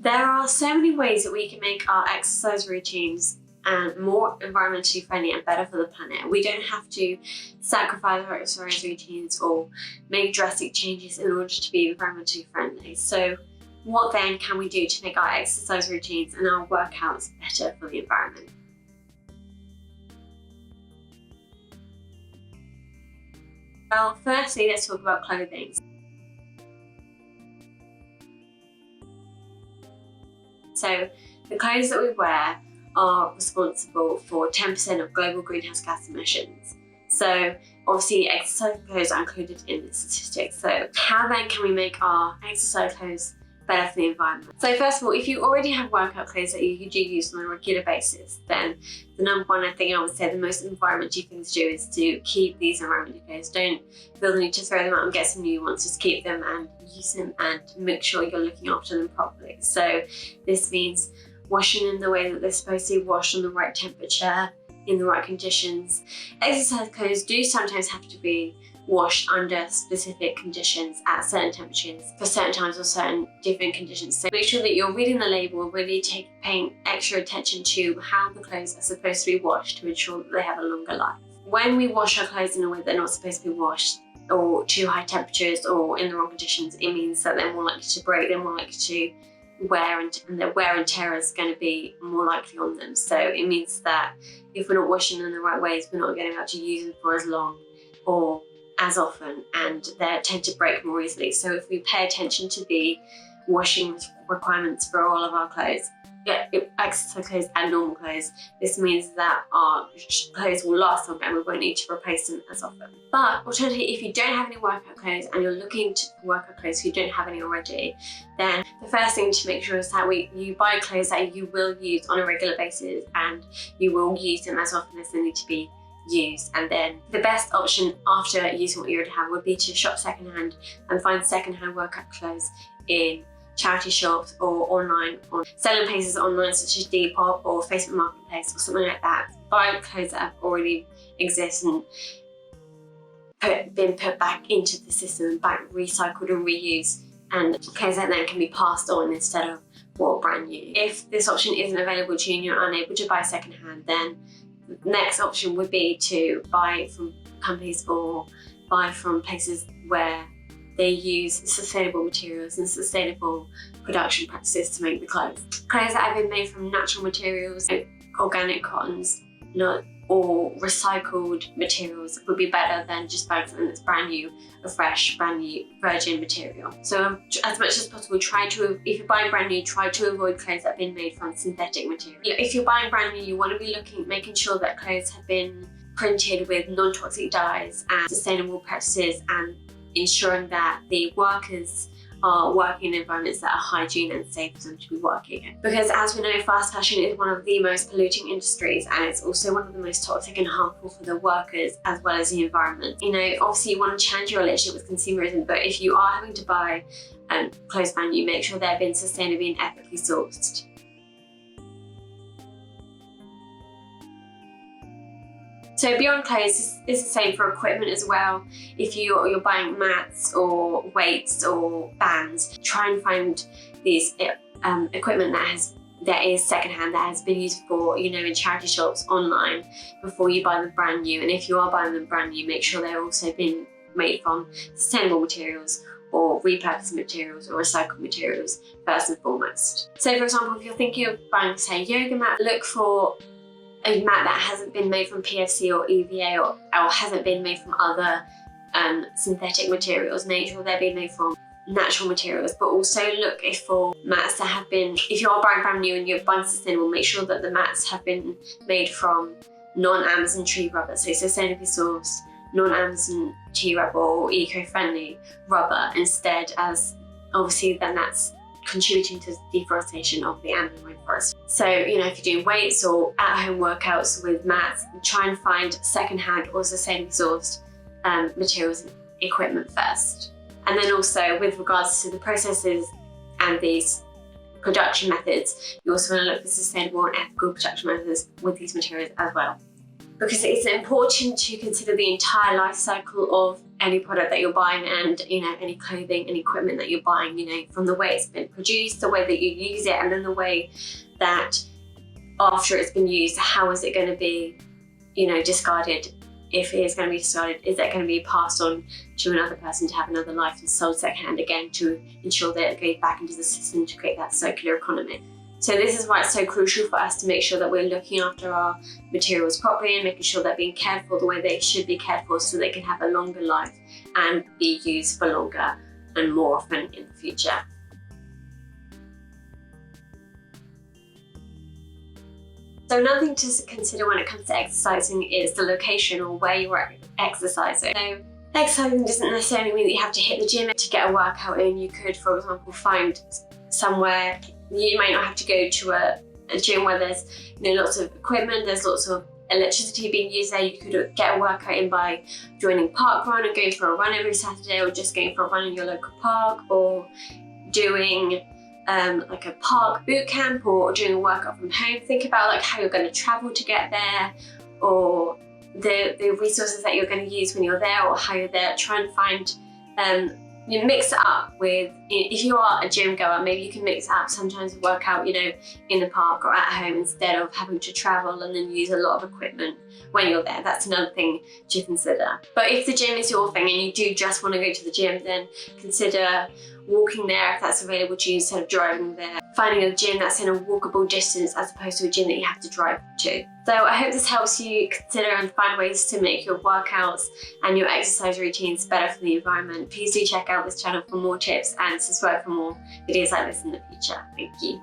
There are so many ways that we can make our exercise routines more environmentally friendly and better for the planet. We don't have to sacrifice our exercise routines or make drastic changes in order to be environmentally friendly. So what then can we do to make our exercise routines and our workouts better for the environment? Well, firstly, let's talk about clothing. So the clothes that we wear are responsible for 10% of global greenhouse gas emissions. So obviously exercise clothes are included in the statistics. So how then can we make our exercise clothes better for the environment? So first of all, if you already have workout clothes that you do use on a regular basis, then the number one thing I would say, the most environmentally thing to do is to keep these environmental clothes. Don't feel the need to throw them out and get some new ones. Just keep them and use them and make sure you're looking after them properly. So this means washing in the way that they're supposed to be washed, on the right temperature, in the right conditions. Exercise clothes do sometimes have to be washed under specific conditions at certain temperatures for certain times or certain different conditions. So make sure that you're reading the label and really paying extra attention to how the clothes are supposed to be washed to ensure that they have a longer life. When we wash our clothes in a way they're not supposed to be washed, or too high temperatures or in the wrong conditions, it means that they're more likely to break, they're more likely to wear, and their wear and tear is going to be more likely on them. So it means that if we're not washing them in the right ways, we're not going to be able to use them for as long or as often, and they tend to break more easily. So if we pay attention to the washing requirements for all of our clothes, exercise clothes and normal clothes, this means that our clothes will last longer and we won't need to replace them as often. But alternatively, if you don't have any workout clothes and you're looking to workout clothes, you don't have any already, then the first thing to make sure is that you buy clothes that you will use on a regular basis and you will use them as often as they need to be used. And then the best option after using what you already have would be to shop secondhand and find secondhand workout clothes in charity shops or online, or selling places online such as Depop or Facebook Marketplace or something like that. Buy clothes that have already exist and been put back into the system and back recycled and reused, and clothes that then can be passed on instead of bought brand new. If this option isn't available to you and you're unable to buy secondhand, then the next option would be to buy from companies or buy from places where they use sustainable materials and sustainable production practices to make the clothes. Clothes that have been made from natural materials, organic cottons, or recycled materials would be better than just buying something that's brand new, a fresh, brand new, virgin material. So as much as possible, if you're buying brand new, try to avoid clothes that have been made from synthetic material. If you're buying brand new, you want to be making sure that clothes have been printed with non-toxic dyes and sustainable practices, and ensuring that the workers are working in environments that are hygiene and safe for them to be working in. Because as we know, fast fashion is one of the most polluting industries, and it's also one of the most toxic and harmful for the workers as well as the environment. Obviously you want to change your relationship with consumerism, but if you are having to buy clothes brand new, make sure they've been sustainably and ethically sourced. So beyond clothes, it's the same for equipment as well. If you're buying mats or weights or bands, try and find these equipment that is secondhand, that has been used for, in charity shops online before you buy them brand new. And if you are buying them brand new, make sure they're also been made from sustainable materials or repurposed materials or recycled materials first and foremost. So for example, if you're thinking of buying, say, a yoga mat, look for a mat that hasn't been made from PFC or EVA or hasn't been made from other synthetic materials. Make sure they're being made from natural materials, but also look for mats that have been, if you are buying brand new and you're buying sustainable, make sure that the mats have been made from non-Amazon tree rubber, so sustainably sourced, non-Amazon tree rubber or eco-friendly rubber instead, as obviously then that's contributing to deforestation of the Amazon rainforest. So, if you're doing weights or at-home workouts with mats, try and find secondhand or sustainably sourced materials and equipment first. And then also with regards to the processes and these production methods, you also want to look for sustainable and ethical production methods with these materials as well. Because it's important to consider the entire life cycle of any product that you're buying, and any clothing and equipment that you're buying, from the way it's been produced, the way that you use it, and then the way that after it's been used, how is it going to be discarded. If it is going to be discarded, is that going to be passed on to another person to have another life and sold secondhand again, to ensure that it goes back into the system to create that circular economy. So this is why it's so crucial for us to make sure that we're looking after our materials properly and making sure they're being cared for the way they should be cared for, so they can have a longer life and be used for longer and more often in the future. So another thing to consider when it comes to exercising is the location or where you're exercising. So exercising doesn't necessarily mean that you have to hit the gym to get a workout in. You could, for example, find somewhere. You might not have to go to a gym where there's lots of equipment, there's lots of electricity being used there. You could get a workout in by joining Park Run and going for a run every Saturday, or just going for a run in your local park, or doing like a park boot camp, or doing a workout from home. Think about how you're going to travel to get there, or the resources that you're going to use when you're there, or how you're there. Try and find you mix it up with, if you are a gym goer, maybe you can mix it up sometimes and work out, in the park or at home, instead of having to travel and then use a lot of equipment when you're there. That's another thing to consider. But if the gym is your thing and you do just want to go to the gym, then consider walking there if that's available to you instead of driving there. Finding a gym that's in a walkable distance as opposed to a gym that you have to drive to. So I hope this helps you consider and find ways to make your workouts and your exercise routines better for the environment. Please do check out this channel for more tips and subscribe for more videos like this in the future. Thank you.